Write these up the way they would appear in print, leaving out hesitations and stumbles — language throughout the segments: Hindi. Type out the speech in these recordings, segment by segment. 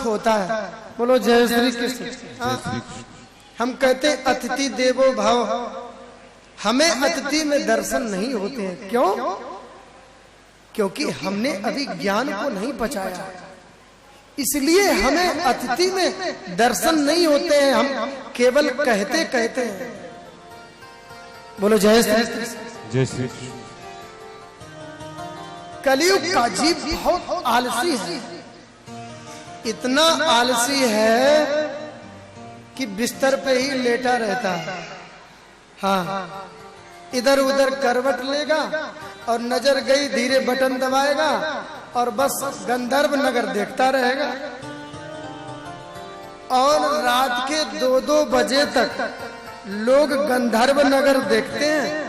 होता है। बोलो जय श्री कृष्ण। हम कहते हैं अतिथि देवो भव, हमें अतिथि में दर्शन नहीं होते हैं। क्यों? क्योंकि हमने अभी ज्ञान को नहीं पचाया, इसलिए हमें अतिथि में दर्शन नहीं होते हैं। हम केवल कहते कहते हैं। बोलो जय श्री कृष्ण। जय श्री कृष्ण। कलयुग का जीव बहुत आलसी है, इतना आलसी है कि बिस्तर पे ही लेटा रहता है। हाँ, इधर उधर करवट लेगा और नजर गई धीरे बटन दबाएगा और बस गंधर्व नगर देखता रहेगा। और रात के 2-2 बजे तक लोग गंधर्व नगर देखते हैं।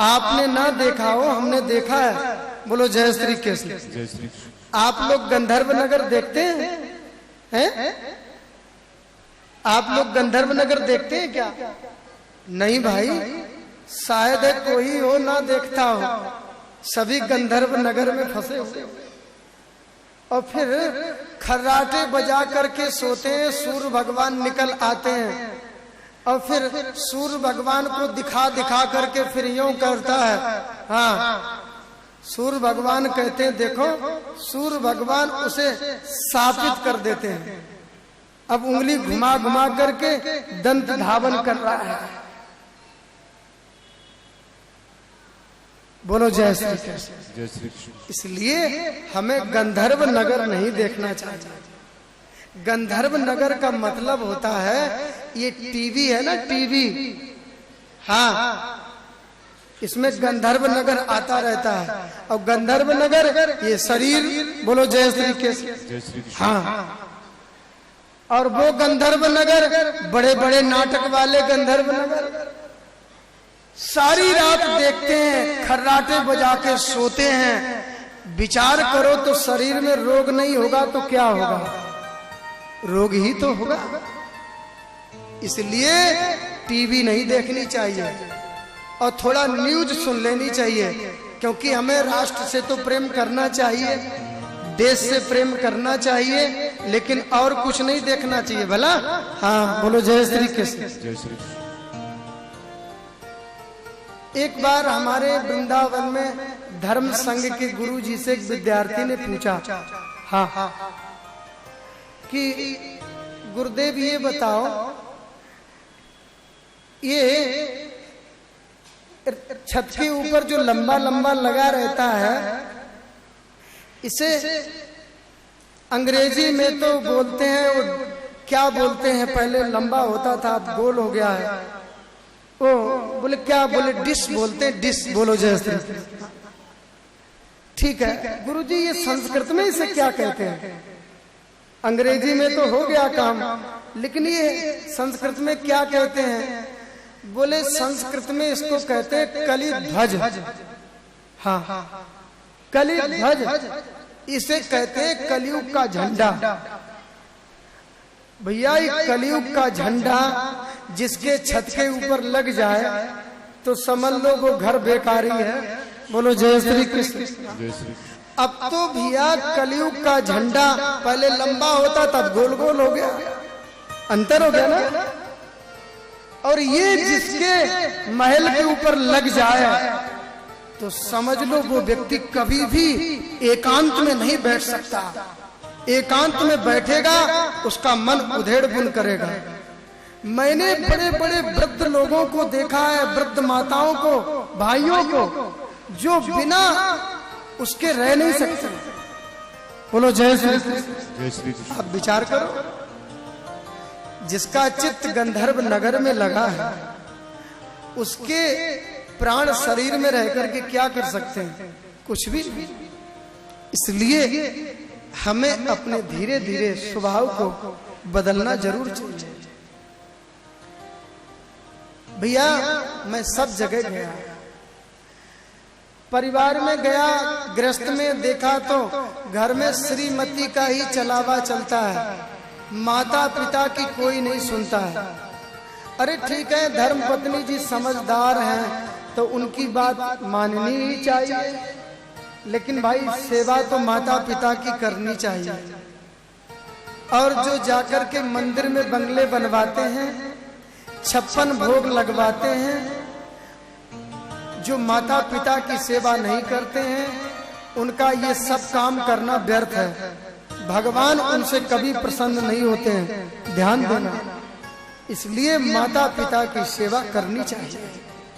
आपने ना देखा हो, हमने देखा है। बोलो जय श्री कृष्ण। जय श्री कृष्ण। आप लोग गंधर्व नगर देखते हैं? हैं? आप लोग गंधर्व नगर देखते हैं क्या? नहीं भाई, शायद है कोई हो ना देखता हो। सभी गंधर्व नगर में फंसे हुए और फिर खर्राटे बजा करके सोते हैं। सूर्य भगवान निकल आते हैं और फिर सूर्य भगवान को दिखा दिखा करके फिर यूं करता है। हाँ, सूर्य भगवान कहते हैं देखो, सूर्य भगवान उसे साबित कर देते हैं। अब उंगली घुमा घुमा करके दंत धावन कर रहा है। बोलो जय श्री कृष्ण। जय श्री कृष्ण। इसलिए हमें गंधर्व नगर नहीं देखना चाहिए। गंधर्व नगर का मतलब होता है, ये टीवी है ना, टीवी। हाँ, इसमें गंधर्व नगर आता रहता है। और गंधर्व नगर ये शरीर। बोलो जय श्री कृष्ण। जय श्री कृष्ण। हाँ, और वो गंधर्व नगर बड़े बड़े नाटक वाले गंधर्व नगर सारी रात देखते हैं, खर्राटे बजा के सोते हैं। विचार करो तो शरीर में रोग नहीं होगा तो क्या होगा? रोग ही तो होगा। इसलिए टीवी नहीं देखनी चाहिए और थोड़ा न्यूज सुन लेनी चाहिए, क्योंकि हमें राष्ट्र से तो प्रेम करना चाहिए, देश से प्रेम करना चाहिए, लेकिन और कुछ नहीं देखना चाहिए। भला? हाँ, बोलो जय श्री कृष्ण। जय श्री कृष्ण। एक बार हमारे वृंदावन में धर्म संघ के गुरु जी से एक विद्यार्थी ने पूछा, हाँ, कि गुरुदेव ये बताओ, ये छत के ऊपर जो लंबा लंबा लगा रहता है, इसे अंग्रेजी में तो बोलते हैं, वो क्या बोलते हैं? पहले लंबा होता था, अब गोल हो गया है। ओ बोले क्या? बोले डिश बोलते हैं, डिश। बोलो जय श्री कृष्ण। ठीक है गुरुजी, ये संस्कृत में इसे क्या कहते हैं? अंग्रेजी में तो हो गया काम, लेकिन ये संस्कृत में क्या कहते हैं? बोले संस्कृत में इसको कहते हैं कली ध्वज। हाँ, कली ध्वज, इसे कहते हैं कलयुग का झंडा। भैया, ये कलयुग का झंडा जिसके छत के ऊपर लग जाए तो समझ लो वो घर बेकारी है। बोलो जय श्री कृष्ण। जय श्री। अब तो भैया कलयुग का झंडा पहले लंबा होता, तब गोल गोल हो गया। अंतर हो गया ना? और ये जिसके महल के ऊपर लग जाए तो समझ लो वो व्यक्ति कभी भी एकांत में नहीं बैठ सकता। एकांत में बैठेगा उसका मन उधेड़ बुन करेगा। मैंने बड़े बड़े वृद्ध लोगों को देखा है, वृद्ध माताओं को, भाइयों को, जो बिना उसके रह नहीं सकते। बोलो जय श्री कृष्ण। जय श्री कृष्ण। आप विचार करो, जिसका चित्त गंधर्व नगर में लगा है, उसके प्राण शरीर में रह करके क्या कर सकते हैं? कुछ भी नहीं। इसलिए हमें अपने धीरे धीरे स्वभाव को बदलना जरूर चाहिए। भैया, मैं सब जगह गया, परिवार में गया, गृहस्थ में देखा तो घर में श्रीमती का ही चलावा चलता है, माता पिता की कोई नहीं सुनता है। अरे ठीक है, धर्म पत्नी जी समझदार हैं तो उनकी बात माननी ही चाहिए, लेकिन भाई सेवा तो माता पिता की करनी चाहिए। और जो जाकर के मंदिर में बंगले बनवाते हैं, 56 भोग लगवाते हैं, जो माता पिता की सेवा नहीं करते हैं, उनका ये सब काम करना व्यर्थ है। भगवान उनसे कभी प्रसन्न नहीं होते हैं, ध्यान देना। इसलिए माता पिता की सेवा करनी चाहिए।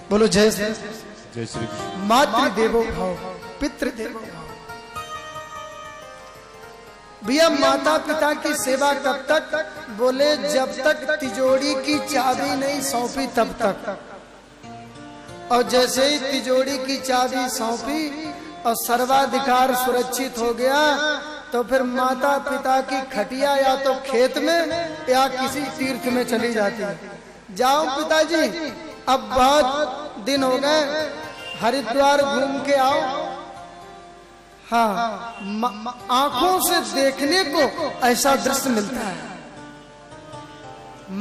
बोलो जय श्री जय श्री कृष्ण। मातृदेवो भव पितृदेवो भव। भैया माता पिता की सेवा कब तक? बोले जब तक तिजोरी की चाबी नहीं सौंपी तब तक। और जैसे ही तिजोरी की चाबी सौंपी और सर्वाधिकार सुरक्षित हो गया, तो फिर माता पिता की खटिया या तो खेत में या किसी तीर्थ में चली जाती है। जाओ पिताजी, अब बहुत दिन हो गए, हरिद्वार घूम के आओ। हाँ, आंखों से देखने को ऐसा दृश्य मिलता है।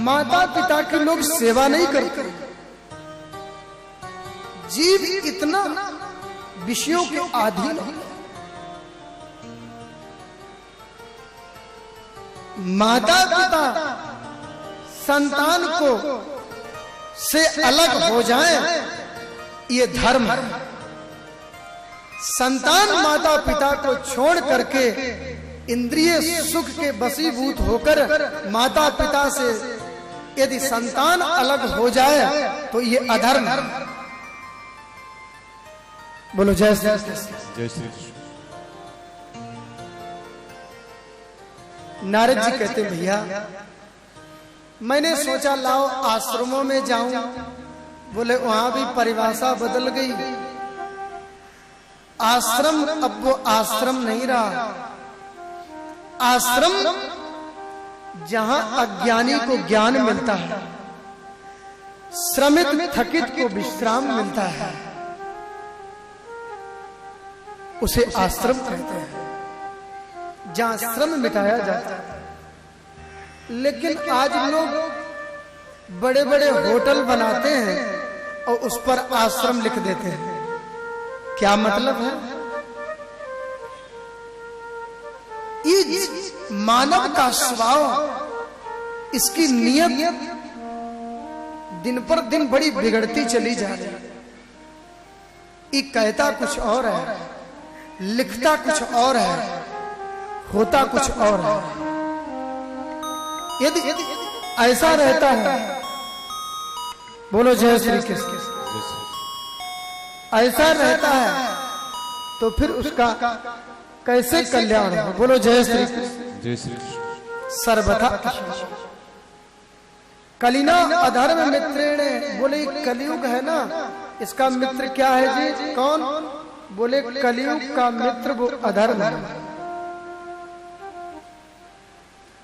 माता पिता के लोग सेवा नहीं करते। जीव इतना विषयों के अधीन हो। माता पिता संतान को से अलग हो जाएं, ये धर्म है। संतान माता पिता को छोड़ करके इंद्रिय सुख के वशीभूत होकर माता पिता से यदि संतान अलग हो जाए तो ये अधर्म है। बोलो जय श्री कृष्ण। जय श्री कृष्ण। नारद जी कहते भैया मैंने सोचा लाओ आश्रमों में जाऊं। बोले वहां भी परिभाषा बदल गई। आश्रम अब वो आश्रम नहीं रहा। आश्रम जहां अज्ञानी को ज्ञान मिलता है, श्रमित थकित को विश्राम मिलता है, उसे आश्रम कहते हैं, जहां श्रम मिटाया जाता है। लेकिन आज लोग बड़े बड़े होटल बनाते हैं और उस पर आश्रम लिख देते हैं। क्या मतलब है? ये मानव का स्वभाव, इसकी नियत दिन पर दिन बड़ी बिगड़ती चली जा रही है। ये कहता कुछ और है, लिखता कुछ और है, होता कुछ और है। यदि ऐसा रहता है, बोलो जय श्री कृष्ण, ऐसा रहता है तो फिर उसका कैसे कल्याण हो? बोलो जय श्री कृष्ण। जय श्री कृष्ण। सर्वथा कलिना अधर्म मित्रेण। बोले कलयुग है ना, इसका मित्र क्या है जी? कौन? बोले कलयुग का मित्र वो अधर्म है।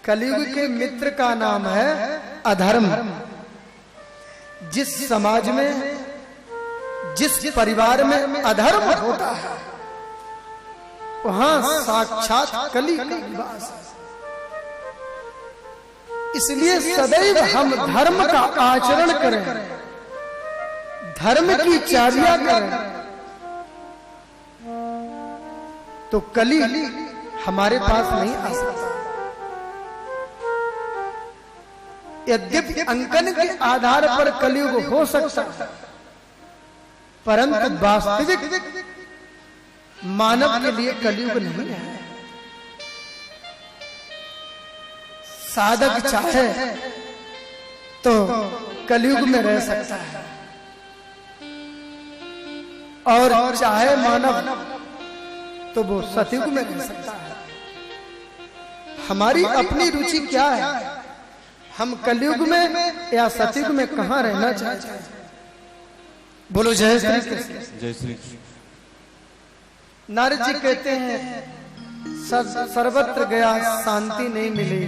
कलयुग के मित्र का नाम है अधर्म। जिस समाज में, जिस परिवार में अधर्म होता है, वहां साक्षात कली का निवास है। इसलिए सदैव हम धर्म का आचरण करें, धर्म की चार्या करें, तो कली हमारे पास नहीं आ सकता। यद्यपि अंकन के आधार पर कलयुग हो सकता है, परंतु वास्तविक मानव के लिए कलयुग नहीं है। साधक चाहे तो कलयुग में रह सकता है, और चाहे मानव तो वो सतयुग में रह सकता है। हमारी अपनी रुचि क्या है? हम कलयुग में या सतयुग में कहां रहना चाहते हैं? बोलो जय श्री कृष्ण। जय श्री कृष्ण। नारद जी कहते हैं सर्वत्र गया शांति नहीं मिली।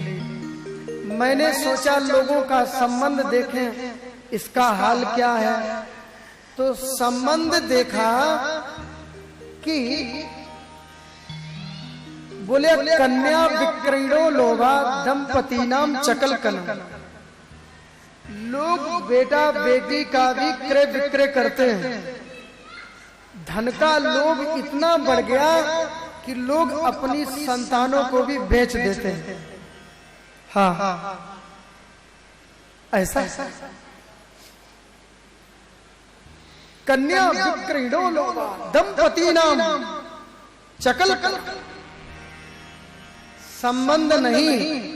मैंने सोचा लोगों का संबंध देखें, इसका हाल क्या है। तो संबंध देखा कि बोले कन्या विक्रयणो लोभा दंपति नाम चकल कलम। लोग बेटा बेटी का भी क्रय विक्रय करते हैं। धन का लोभ इतना बढ़ गया कि लोग अपनी संतानों को भी बेच देते हैं। हाँ ऐसा कन्या विक्रीडो लोगा दंपति नाम चकल संबंध नहीं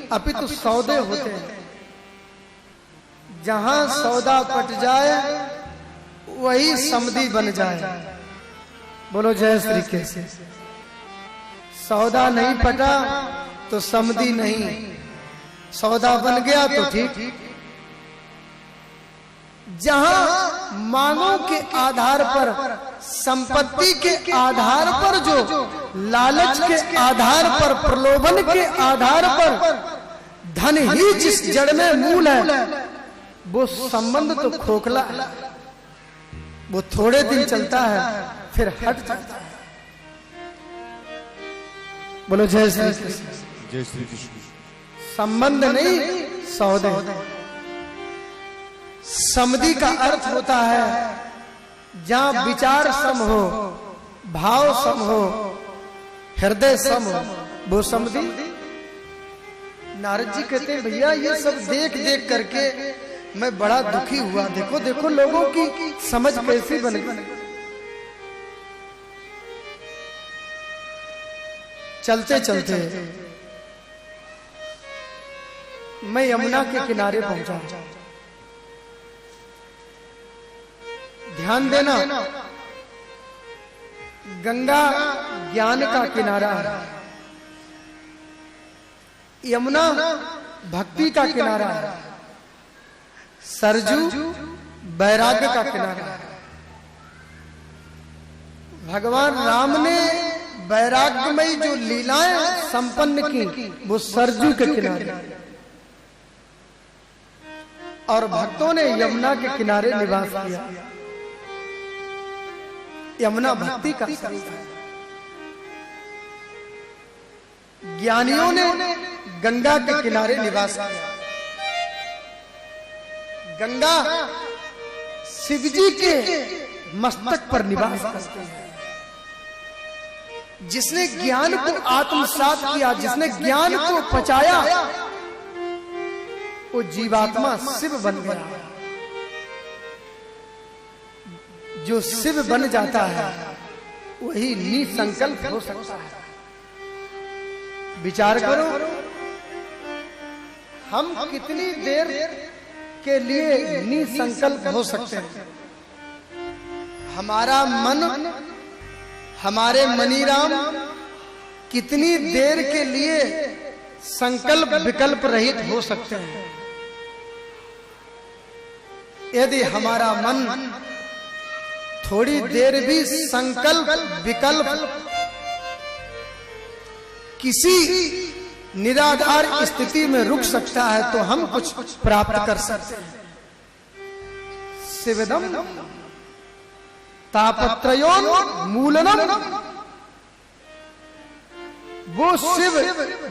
अपितु सौदे होते हैं। जहां सौदा पट जाए वही समधी बन जाए। बोलो जय श्री कृष्ण। सौदा नहीं पटा तो समधी नहीं, सौदा बन गया तो ठीक। जहां मांगों के आधार पर, संपत्ति के आधार पर, जो लालच के आधार पर, प्रलोभन के आधार पर धन ही जिस जड़ में मूल है, वो संबंध तो खोखला है। वो थोड़े दिन चलता है फिर हट जाता है। बोलो जय श्री कृष्ण। जय श्री कृष्ण। संबंध नहीं सौदे। समधि का अर्थ होता है जहां विचार सम हो, भाव सम हो, हृदय सम हो, वो समधि। नारद जी कहते हैं भैया ये सब देख देख करके मैं बड़ा दुखी हुआ। देखो देखो लोगों की समझ कैसी बन गई। चलते चलते मैं यमुना के किनारे पहुंचा। ध्यान देना, गंगा ज्ञान का किनारा है, यमुना भक्ति का किनारा है, सरजू वैराग्य का किनारा है। भगवान राम ने वैराग्यमयी जो लीलाएं संपन्न की वो सरजू के किनारे, और भक्तों ने यमुना के किनारे निवास किया। यमुना भक्ति का शरीर है। ज्ञानियों ने गंगा के किनारे निवास किया। गंगा शिव जी के मस्तक पर निवास करते हैं। जिसने ज्ञान को आत्मसात किया, जिसने ज्ञान को पचाया, वो जीवात्मा शिव बन गया। जो शिव बन जाता है वही निसंकल्प हो सकता है। विचार करो, हम कितनी देर के लिए निसंकल्प हो सकते हैं। हमारा मन, हमारे मनीराम कितनी देर के लिए संकल्प विकल्प रहित हो सकते हैं। यदि हमारा मन थोड़ी देर भी संकल्प विकल्प किसी निराधार स्थिति में रुक सकता है तो हम कुछ प्राप्त कर सकते हैं। शिवदम तापत्रयोन मूलनम, वो शिव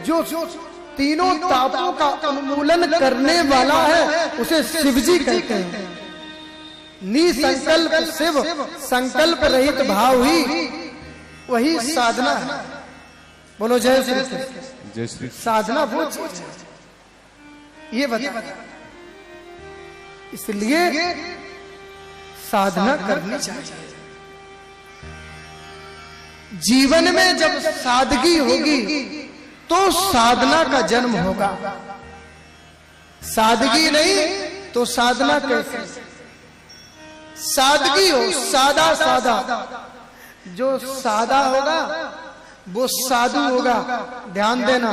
जो तीनों तापों का उन्मूलन करने वाला है उसे शिवजी कहते हैं। निसंकल्प शिव, संकल्प रहित भाव ही वही साधना है। बोलो जय श्री कृष्ण। जय श्री। साधना वो चीज है ये बता, इसलिए साधना करनी चाहिए। जीवन में जब सादगी होगी तो साधना का जन्म होगा। सादगी नहीं तो साधना कैसे? सादगी हो, सादा सादा। जो सादा होगा वो साधु होगा। ध्यान देना।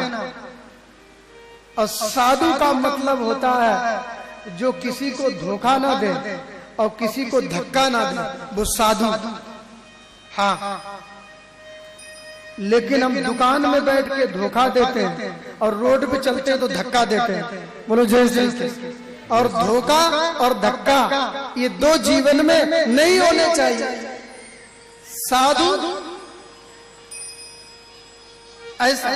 और साधु का मतलब होता है जो किसी को धोखा ना दे और किसी को धक्का ना दे, वो साधु। हाँ, लेकिन हम दुकान में बैठ के धोखा देते हैं और रोड पे चलते हैं तो धक्का देते हैं। बोलो जय श्री कृष्ण। और धोखा और धक्का ये दो जीवन में नहीं होने चाहिए। साधु ऐसा।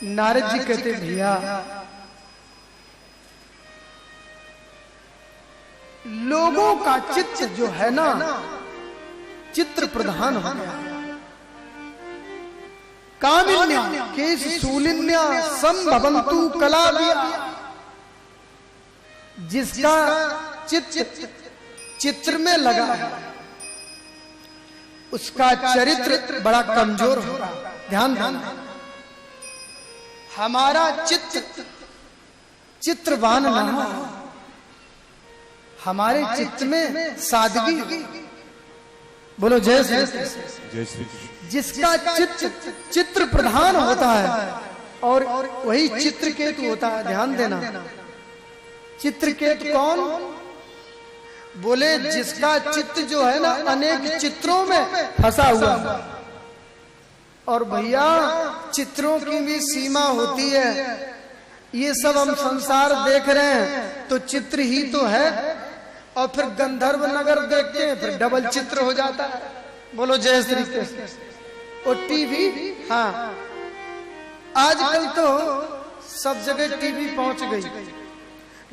नारद जी कहते भैया लोगों का चित्त जो है ना चित्र प्रधान हो गया। कामिन्या केश शूलिन्या संभवन्तु कलाभिया। जिसका चित्र में लगा है उसका चरित्र बड़ा कमजोर होगा। ध्यान देना, हमारा चित्रवान ना हो, हमारे चित्त में सादगी। बोलो जय श्री कृष्ण। जय श्री कृष्ण। जिसका चित्र प्रधान होता है और वही चित्र केतु होता है। ध्यान देना, चित्र केतु कौन? बोले जिसका चित्त जो है ना अनेक चित्रों में फंसा हुआ। और भैया चित्रों की भी सीमा होती है। ये सब हम संसार देख रहे हैं तो चित्र ही तो है, और फिर गंधर्व नगर देखते हैं फिर डबल चित्र हो जाता है। बोलो जय श्री कृष्ण। और टीवी, हाँ आजकल तो सब जगह टीवी पहुंच गई।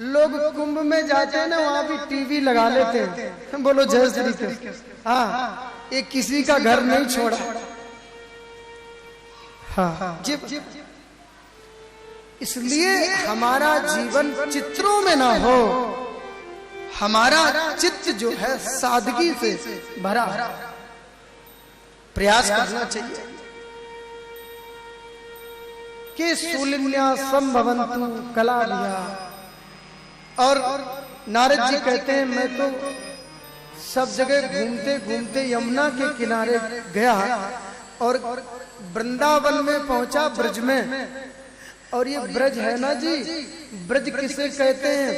लोग कुंभ में जाते हैं ना, वहां भी टीवी लगा लेते हैं। बोलो जय श्री कृष्ण। हाँ, ये किसी का घर नहीं छोड़ा। हाँ जी, इसलिए हमारा जीवन चित्रों में ना हो, हमारा चित्त जो है सादगी से भरा। प्रयास करना चाहिए कि शूलिन्या संभवन्तु कलाभिया। और नारद जी कहते हैं मैं तो सब जगह घूमते घूमते यमुना के किनारे गया और वृंदावन में पहुंचा, ब्रज में। और ये ब्रज है ना जी, ब्रज किसे कहते हैं?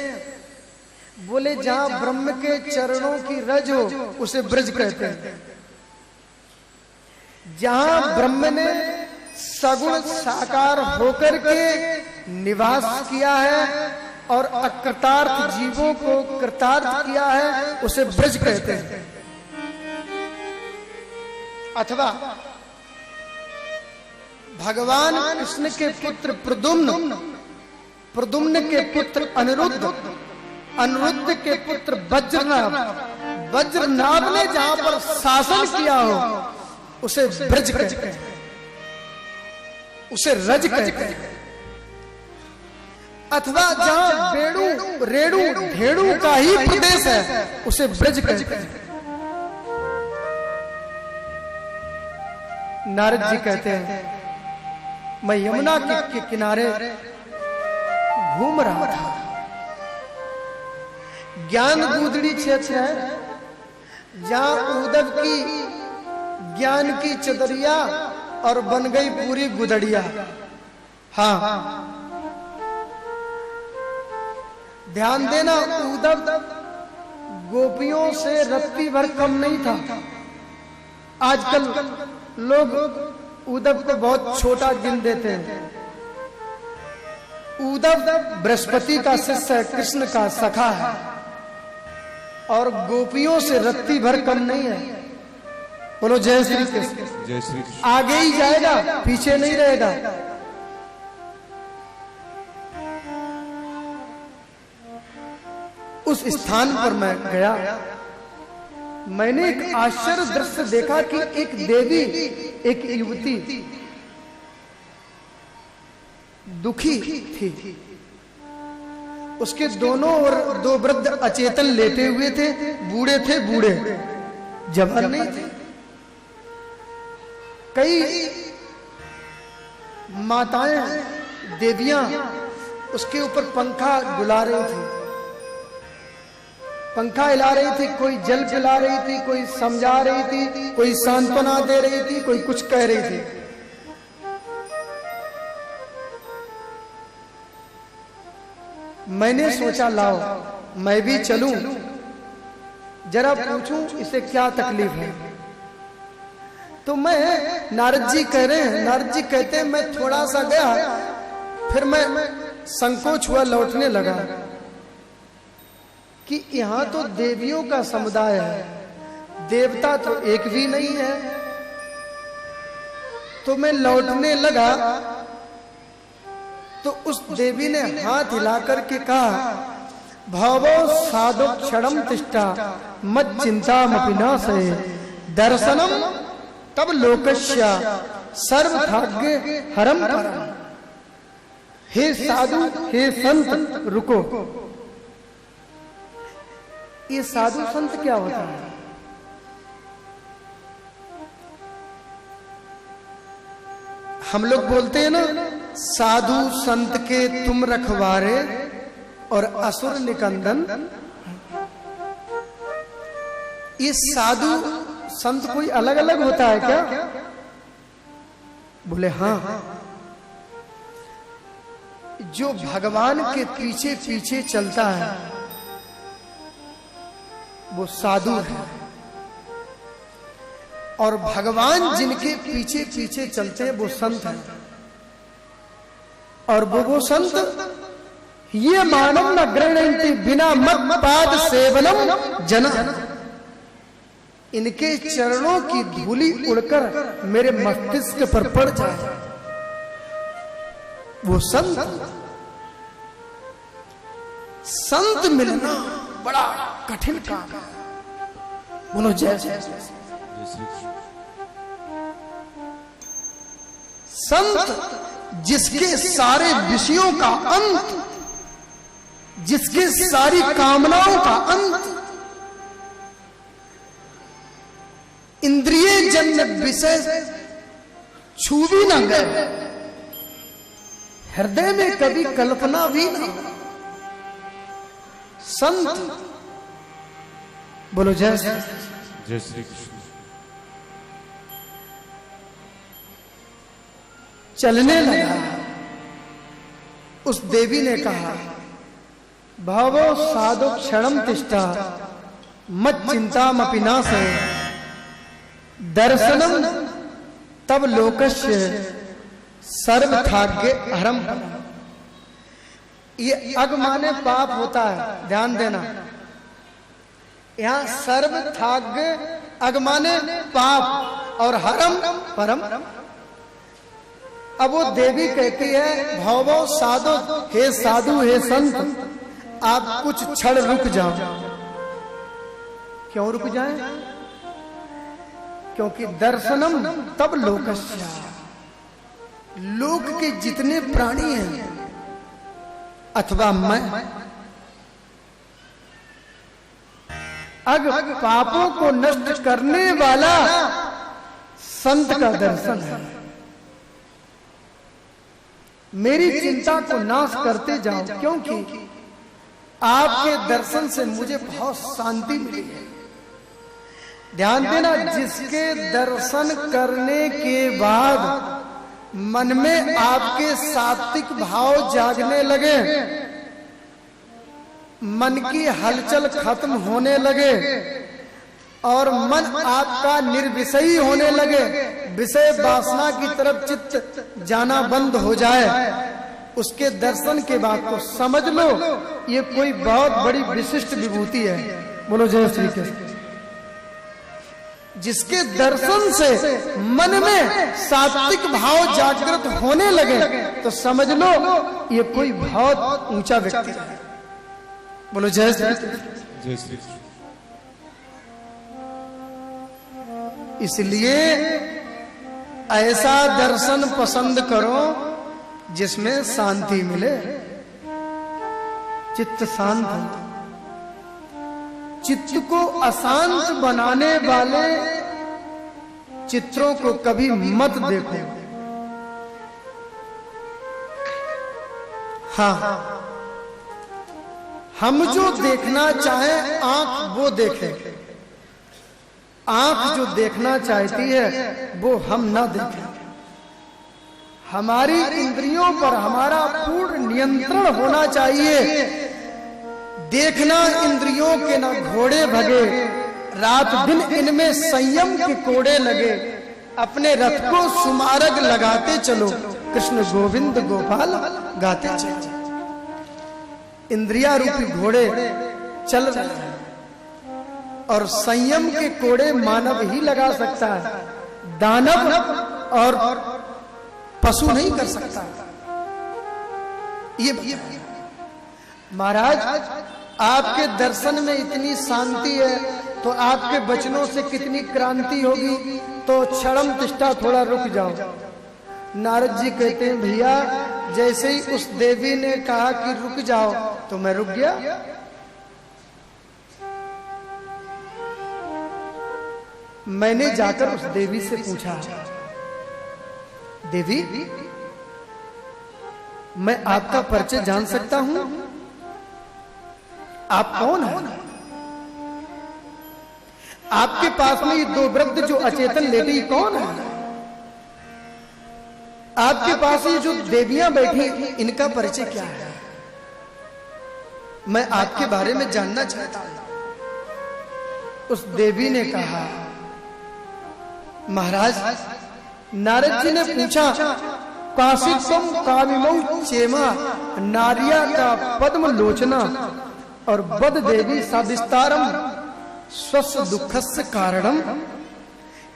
बोले जहां ब्रह्म के चरणों की रज हो उसे ब्रज कहते हैं। जहां ब्रह्म ने सगुण साकार होकर के निवास किया है और अकृतार्थ जीवों को कृतार्थ किया है उसे ब्रज कहते हैं। अथवा भगवान कृष्ण के पुत्र प्रद्युम्न, प्रद्युम्न के पुत्र अनिरुद्ध, अनिरुद्ध के पुत्र वज्रनाभ, वज्रनाभ ने जहां पर शासन किया हो उसे ब्रज कहते हैं, उसे रज कहते हैं। अथवा जहां बेड़ू रेड़ू ढेड़ू का ही प्रदेश है उसे ब्रज कहते हैं। नारद जी कहते हैं मैं यमुना के किनारे घूम रहा था। ज्ञान गुदड़ी क्षेत्र है जहां उद्धव की ज्ञान की चदरिया और बन गई पूरी गुदड़िया। हाँ ध्यान देना, उद्धव गोपियों से रत्ती भर कम नहीं था। आजकल लोग उद्धव को बहुत छोटा गिन देते हैं। उद्धव बृहस्पति का शिष्य है, कृष्ण का सखा है और गोपियों से रत्ती भर कम नहीं है। बोलो जय श्री कृष्ण। जय श्री कृष्ण। आगे ही जाएगा, पीछे नहीं रहेगा। उस स्थान पर मैं गया, मैंने एक आश्चर्य दृश्य देखा कि एक देवी, एक युवती दुखी थी। उसके दोनों ओर दो वृद्ध अचेतन लेटे हुए थे, बूढ़े थे, बूढ़े जवान नहीं थे। कई माताएं देवियां उसके ऊपर पंखा डुला रही थी, पंखा हिला रही थी, कोई जल पिला रही थी, कोई समझा रही थी, कोई सांत्वना दे रही थी, कोई कुछ कह रही थी। मैंने सोचा लाओ मैं भी चलूं, जरा पूछूं इसे क्या तकलीफ है। तो मैं, नारद जी कह रहे हैं, नारद जी कहते हैं मैं थोड़ा सा गया, फिर मैं संकोच हुआ, लौटने लगा कि यहां तो देवियों का समुदाय है, देवता तो एक भी नहीं है। तो मैं लौटने लगा तो उस देवी ने हाथ हिलाकर के कहा भावो साधु क्षणम तिष्ठा मत चिंता मपिनाशे दर्शनम तब लोकस्य सर्वभाग्य हरम परम। हे साधु हे संत रुको। ये साधु संत क्या होता है? हम लोग बोलते हैं ना, साधु संत के तुम रखवारे और असुर निकंदन। ये साधु संत कोई अलग अलग होता है क्या? बोले हाँ, जो भगवान के पीछे पीछे चलता है वो साधु है, और भगवान जिनके पीछे पीछे चलते हैं वो संत है। और वो संत ये मानव न गृह्णन्ति बिना मत पाद सेवनम जना। इनके चरणों की धूली उड़कर मेरे मस्तिष्क पर पड़ जाए वो संत। संत मिलना बड़ा कठिन काम है। बोलो जय जय। संत जिसके सारे विषयों का अंत, जिसके सारी कामनाओं का अंत, इंद्रिय जन्य विषय छू भी न गए, हृदय में कभी कल्पना भी न। संत बोलो जय जय श्री कृष्ण। चलने लगा। उस देवी ने कहा, भावो साधु क्षणम तिष्ठा मत चिंतामपि नाशे दर्शनम तब लोकस्य सर्वभाग्य हरम। ये अग माने पाप होता है, ध्यान देना। यहां सर्वभाग्य अग माने पाप और हरम परम। अब वो देवी कहती है, भवो साधु हे साधु हे संत, आप कुछ क्षण रुक जाओ। क्यों रुक जाएं? क्योंकि दर्शनम तब लोकस्य, लोक के जितने प्राणी हैं अथवा मैं, अग पापों को नष्ट करने वाला संत का दर्शन है। मेरी चिंता को नाश करते जाओ, क्योंकि आपके दर्शन से मुझे बहुत शांति मिली है। ध्यान देना, जिसके दर्शन करने के बाद मन में आपके सात्विक भाव जागने लगे, मन की हलचल खत्म होने लगे और मन आपका निर्विषयी होने लगे, विषय वासना की तरफ चित्त जाना बंद हो जाए, उसके दर्शन के बाद तो समझ लो ये कोई बहुत बड़ी विशिष्ट विभूति है। बोलो जय श्री कृष्ण। जिसके दर्शन से मन में सात्विक भाव जागृत होने लगे तो समझ लो ये कोई बहुत ऊंचा व्यक्ति है। बोलो जय श्री कृष्ण। जय श्री कृष्ण। इसलिए ऐसा दर्शन पसंद करो जिसमें शांति मिले, चित्त शांत हो। चित्त को अशांत बनाने वाले चित्रों को कभी मत देखो। हाँ, हम जो देखना चाहें आंख वो देखे, आंख जो देखना चाहती है वो हम ना देखें। हमारी इंद्रियों पर हमारा पूर्ण नियंत्रण होना चाहिए। देखना इंद्रियों के ना घोड़े भगे, रात दिन इनमें संयम के कोड़े लगे। अपने रथ को सुमार्ग लगाते चलो, कृष्ण गोविंद गोपाल गाते चलो। इंद्रिया रूपी घोड़े चल रहे हैं और संयम के कोड़े मानव ही लगा सकता है, दानव और पशु नहीं कर सकता। ये महाराज आपके दर्शन में इतनी शांति है, तो आपके वचनों से कितनी क्रांति होगी, तो क्षणम तिष्ठा, थोड़ा रुक जाओ। नारद जी कहते हैं भैया जैसे ही उस देवी ने कहा कि रुक जाओ तो मैं रुक गया। मैंने जाकर उस देवी से पूछा, देवी मैं आपका परिचय जान सकता हूं? आप कौन हैं? आपके पास में ये दो वृद्ध जो अचेतन लेटी कौन है? आपके पास ये जो देवियां बैठी इनका परिचय क्या है? मैं आपके बारे में जानना चाहता हूं। उस देवी ने कहा, महाराज, नारद जी ने पूछा, काशिकम कामिमौ चेमा नारिया का पद्म लोचना और बद देवी सविस्तारम स्वस्थ दुखस्य कारणम।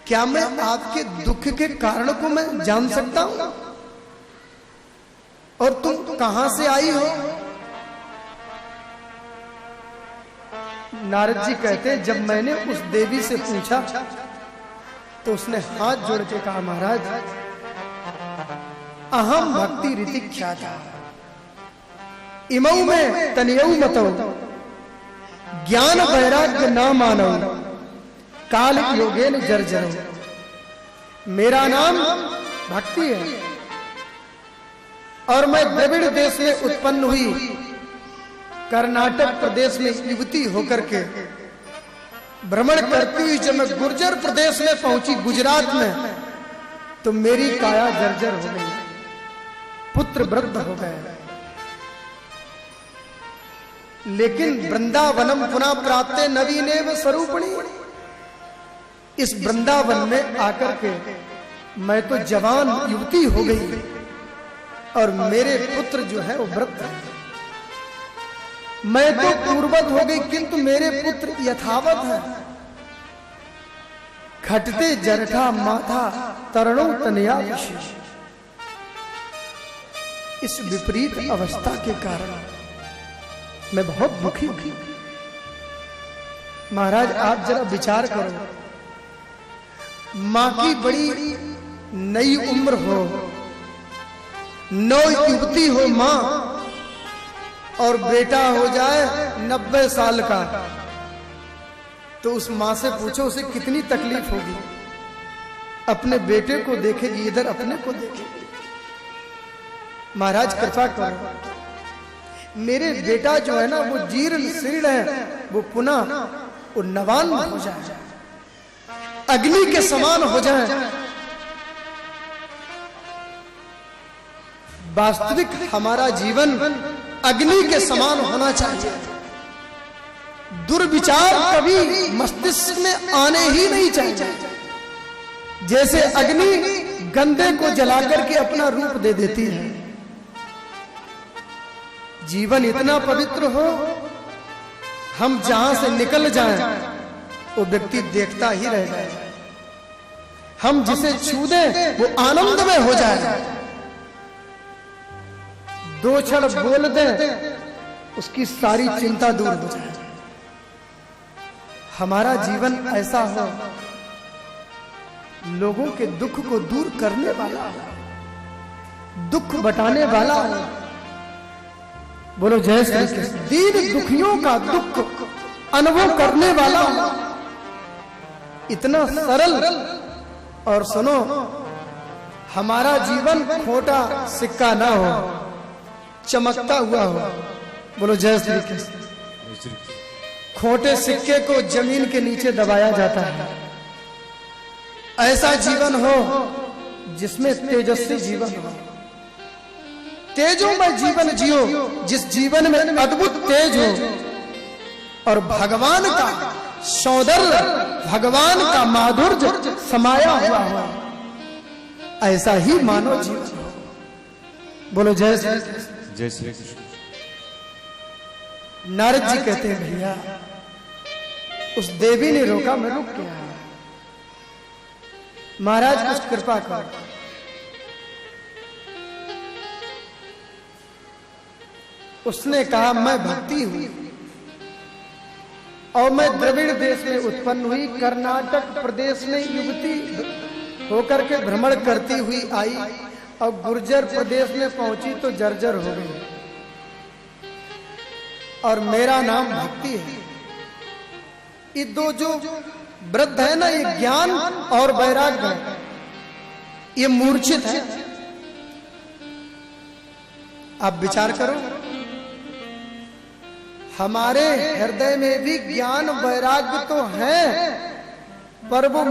क्या मैं आपके दुख के कारण को मैं जान सकता हूं? और तुम कहां से आई हो? नारद जी कहते हैं जब मैंने उस देवी से पूछा तो उसने हाथ जोड़ के कहा, महाराज अहम भक्ति रीति ख्याता इमऊ में तनियऊ मतौ ज्ञान वैराग्य ना मानो काल योगेन जर्जर। मेरा नाम भक्ति है और मैं द्रविड़ देश में उत्पन्न हुई, कर्नाटक प्रदेश में युवती होकर के भ्रमण करती हुई जब मैं गुर्जर प्रदेश में पहुंची, गुजरात में, तो मेरी काया जर्जर हो गई, पुत्र वृद्ध हो गए। लेकिन वृंदावनम पुनः प्राप्ते नवीनेव स्वरूपिणी, इस वृंदावन में आकर के मैं तो जवान युवती हो गई और मेरे पुत्र जो है वो वृद्ध है। मैं तो पूर्ववत हो गई किंतु मेरे पुत्र यथावत है। खटते जरठा माथा तरणों तनया विशेष। इस विपरीत अवस्था के कारण मैं बहुत दुखी हूं। महाराज आप जरा विचार करो, मां की बड़ी नई उम्र हो, नौ युवती हो मां, और बेटा हो जाए 90 साल का, तो उस मां से पूछो उसे कितनी तकलीफ होगी। अपने बेटे को देखेगी, इधर अपने को देखेगी। महाराज कृपा करो, मेरे बेटा जो है ना वो जीर्ण शीर्ण है, वो पुनः वो नवान हो जाए, अग्नि के समान हो जाए। वास्तविक हमारा जीवन अग्नि के समान होना चाहिए। दुर्विचार कभी मस्तिष्क में आने ही नहीं चाहिए। जैसे अग्नि गंदे को जलाकर के अपना रूप दे देती है, जीवन इतना पवित्र हो, हम जहां से निकल जाएं वो व्यक्ति देखता ही रह जाए। हम जिसे छू दें वो आनंद में हो जाए, दो क्षण बोल दें उसकी सारी चिंता दूर हो जाए। हमारा जीवन ऐसा हो, लोगों के दुख को दूर करने वाला हो, दुख बटाने वाला हो। बोलो जय श्री कृष्ण। दीन दुखियों का दुख अनुभव करने वाला हो, इतना सरल। और सुनो, हमारा जीवन खोटा सिक्का ना हो, चमकता हुआ हो। बोलो जय श्री कृष्ण। खोटे सिक्के को जमीन के नीचे दबाया जाता है। ऐसा जीवन हो जिसमें तेजस्वी जीवन हो, तेजोमय जीवन जियो, जिस जीवन में अद्भुत तेज हो और भगवान का सौंदर्य, भगवान का माधुर्य समाया हुआ हो। ऐसा ही मानव जीवन हो। बोलो जय श्री कृष्ण। जय श्री कृष्ण। नारद जी कहते हैं भैया उस देवी ने रोका, मैं रुक गया। महाराज कुछ कृपा कर। उसने कहा मैं भक्ति हूं, और मैं द्रविड़ देश में उत्पन्न हुई, कर्नाटक प्रदेश में युवती होकर के भ्रमण करती हुई आई और गुर्जर प्रदेश में पहुंची तो जर्जर हो गई। और मेरा नाम भक्ति है। ये दो जो वृद्ध है ना, ये ज्ञान और वैराग्य है, ये मूर्छित है। आप विचार करो, हमारे हृदय में भी ज्ञान वैराग्य तो है, पर वो